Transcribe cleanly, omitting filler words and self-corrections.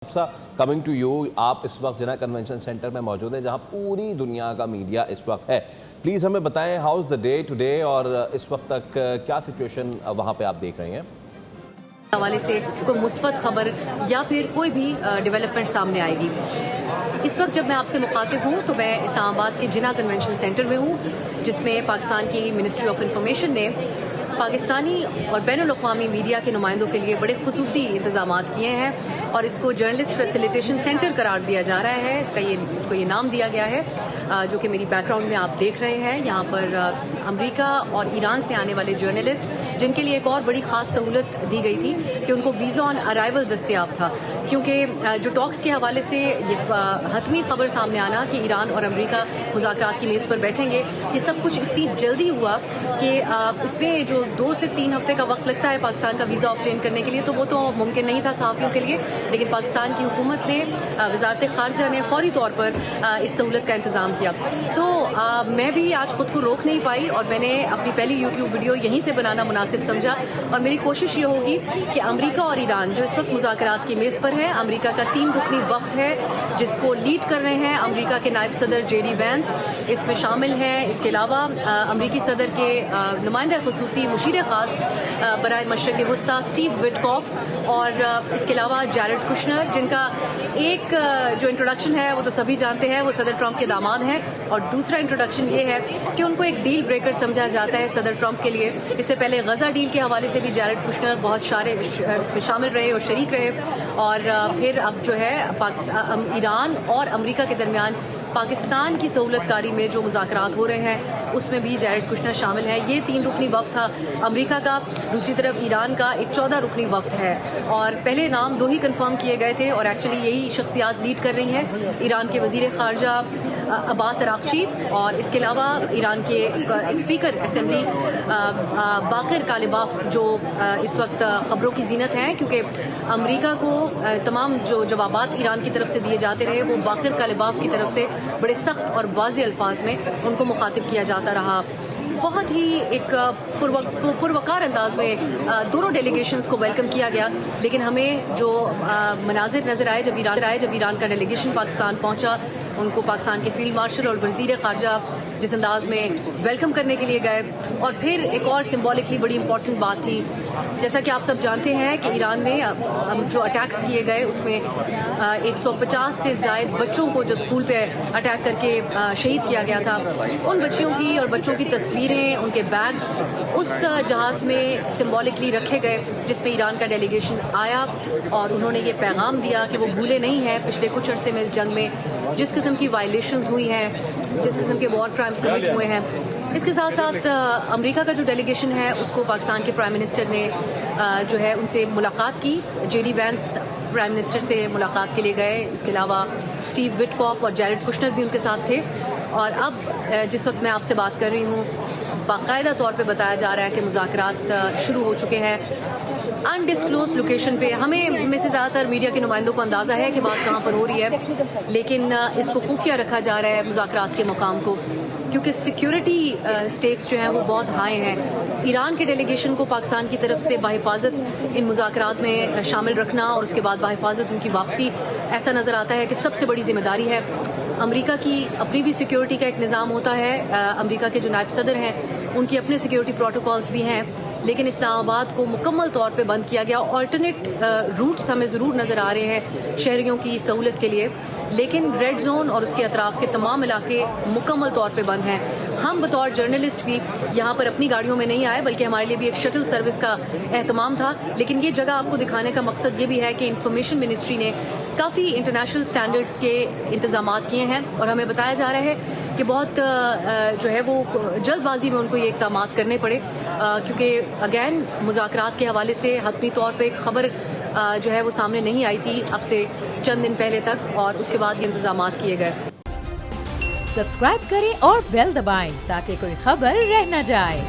Coming to you, آپ اس وقت جناح convention centre میں موجود ہیں جہاں پوری دنیا کا میڈیا اس وقت ہے. پلیز ہمیں بتائیں how is the day today اور اس وقت تک کیا سچویشن وہاں پہ آپ دیکھ رہے ہیں؟ حوالے سے کوئی مثبت خبر یا پھر کوئی بھی ڈیولپمنٹ سامنے آئے گی. اس وقت جب میں آپ سے مخاطب ہوں تو میں اسلام آباد کے جناح کنونشن سینٹر میں ہوں، جس میں پاکستان کی منسٹری آف انفارمیشن نے پاکستانی اور بین الاقوامی میڈیا کے نمائندوں کے لیے بڑے خصوصی انتظامات کیے ہیں اور اس کو جرنلسٹ فیسیلیٹیشن سینٹر قرار دیا جا رہا ہے. اس کو یہ نام دیا گیا ہے جو کہ میری بیک گراؤنڈ میں آپ دیکھ رہے ہیں. یہاں پر امریکہ اور ایران سے آنے والے جرنلسٹ جن کے لیے ایک اور بڑی خاص سہولت دی گئی تھی کہ ان کو ویزا آن ارائیول دستیاب تھا، کیونکہ جو ٹاکس کے حوالے سے یہ حتمی خبر سامنے آنا کہ ایران اور امریکہ مذاکرات کی میز پر بیٹھیں گے، یہ سب کچھ اتنی جلدی ہوا کہ اس میں جو 2 سے 3 ہفتے کا وقت لگتا ہے پاکستان کا ویزا آبٹین کرنے کے لیے، تو وہ تو ممکن نہیں تھا صحافیوں کے لیے. لیکن پاکستان کی حکومت نے، وزارت خارجہ نے فوری طور پر اس سہولت کا انتظام کیا. میں بھی آج خود کو روک نہیں پائی اور میں نے اپنی پہلی یوٹیوب ویڈیو یہیں سے بنانا مناسب سمجھا. اور میری کوشش یہ ہوگی کہ امریکہ اور ایران جو اس وقت مذاکرات کی میز پر ہے، امریکہ کا 3 رکنی وفد ہے جس کو لیڈ کر رہے ہیں امریکہ کے نائب صدر جے ڈی وینس، اس میں شامل ہیں. اس کے علاوہ امریکی صدر کے نمائندہ خصوصی مشیر خاص برائے مشرق وسطی اسٹیو وٹکاف، اور اس کے علاوہ جیرڈ کشنر، جن کا ایک جو انٹروڈکشن ہے وہ تو سبھی جانتے ہیں، وہ صدر ٹرمپ کے داماد ہیں، اور دوسرا انٹروڈکشن یہ ہے کہ ان کو ایک ڈیل بریکر سمجھا جاتا ہے صدر ٹرمپ کے لیے. اس سے پہلے غزہ ڈیل کے حوالے سے بھی جیرڈ کشنر بہت اس میں شامل رہے اور شریک رہے. اور پھر اب جو ہے ایران اور امریکہ کے درمیان پاکستان کی سہولت کاری میں جو مذاکرات ہو رہے ہیں اس میں بھی جیرڈ کشنر شامل ہے. یہ 3 رکنی وفد تھا امریکہ کا، دوسری طرف ایران کا ایک 14 رکنی وفد ہے. اور پہلے نام 2 ہی کنفرم کیے گئے تھے اور ایکچولی یہی شخصیات لیڈ کر رہی ہیں، ایران کے وزیر خارجہ عباس اراغچی، اور اس کے علاوہ ایران کے اسپیکر اسمبلی باقر کالباف، جو اس وقت خبروں کی زینت ہیں کیونکہ امریکہ کو تمام جو جوابات ایران کی طرف سے دیے جاتے رہے وہ باقر کالباف کی طرف سے بڑے سخت اور واضح الفاظ میں ان کو مخاطب کیا جاتا رہا. بہت ہی ایک پروقار انداز میں دونوں ڈیلیگیشنز کو ویلکم کیا گیا. لیکن ہمیں جو مناظر نظر آئے جب ایران کا ڈیلیگیشن پاکستان پہنچا، ان کو پاکستان کے فیلڈ مارشل اور وزیر خارجہ جس انداز میں ویلکم کرنے کے لیے گئے. اور پھر ایک اور سمبولکلی بڑی امپورٹنٹ بات تھی، جیسا کہ آپ سب جانتے ہیں کہ ایران میں جو اٹیکس کیے گئے اس میں 150 سے زائد بچوں کو جو اسکول پہ اٹیک کر کے شہید کیا گیا تھا، ان بچیوں کی اور بچوں کی تصویریں، ان کے بیگز اس جہاز میں سمبولکلی رکھے گئے جس میں ایران کا ڈیلیگیشن آیا، اور انہوں نے یہ پیغام دیا کہ وہ بھولے نہیں ہیں پچھلے کچھ عرصے میں اس جنگ میں جس قسم کی وائلیشنز ہوئی ہیں، جس قسم کے وار کرائمز کمٹ ہوئے ہیں. اس کے ساتھ ساتھ امریکہ کا جو ڈیلیگیشن ہے اس کو پاکستان کے پرائم منسٹر نے جو ہے ان سے ملاقات کی. J D Vance prime minister سے ملاقات کے لیے گئے. اس کے علاوہ اسٹیو وٹکاف اور جیرڈ کشنر بھی ان کے ساتھ تھے. اور اب جس وقت میں آپ سے بات کر رہی ہوں باقاعدہ طور پہ بتایا جا رہا ہے کہ مذاکرات شروع ہو چکے ہیں انڈسکلوز لوکیشن پہ. ہمیں میں سے زیادہ تر میڈیا کے نمائندوں کو اندازہ ہے کہ بات کہاں پر ہو رہی ہے، لیکن اس کو خفیہ رکھا جا رہا ہے مذاکرات کے مقام کو، کیونکہ سیکیورٹی سٹیکس جو ہیں وہ بہت ہائی ہیں. ایران کے ڈیلیگیشن کو پاکستان کی طرف سے بحفاظت ان مذاکرات میں شامل رکھنا اور اس کے بعد بحفاظت ان کی واپسی، ایسا نظر آتا ہے کہ سب سے بڑی ذمہ داری ہے. امریکہ کی اپنی بھی سیکیورٹی کا ایک نظام ہوتا ہے، امریکہ کے جو نائب صدر ہیں ان کی اپنے سیکیورٹی پروٹوکالز بھی ہیں، لیکن اسلام آباد کو مکمل طور پہ بند کیا گیا. آلٹرنیٹ روٹس ہمیں ضرور نظر آ رہے ہیں شہریوں کی سہولت کے لیے، لیکن ریڈ زون اور اس کے اطراف کے تمام علاقے مکمل طور پہ بند ہیں. ہم بطور جرنلسٹ بھی یہاں پر اپنی گاڑیوں میں نہیں آئے، بلکہ ہمارے لیے بھی ایک شٹل سروس کا اہتمام تھا. لیکن یہ جگہ آپ کو دکھانے کا مقصد یہ بھی ہے کہ انفارمیشن منسٹری نے کافی انٹرنیشنل سٹینڈرڈز کے انتظامات کیے ہیں، اور ہمیں بتایا جا رہا ہے کہ بہت جو ہے وہ جلد بازی میں ان کو یہ اقدامات کرنے پڑے، کیونکہ اگین مذاکرات کے حوالے سے حتمی طور پہ ایک خبر جو ہے وہ سامنے نہیں آئی تھی اب سے چند دن پہلے تک، اور اس کے بعد یہ انتظامات کیے گئے. سبسکرائب کریں اور بیل دبائیں تاکہ کوئی خبر رہ نہ جائے.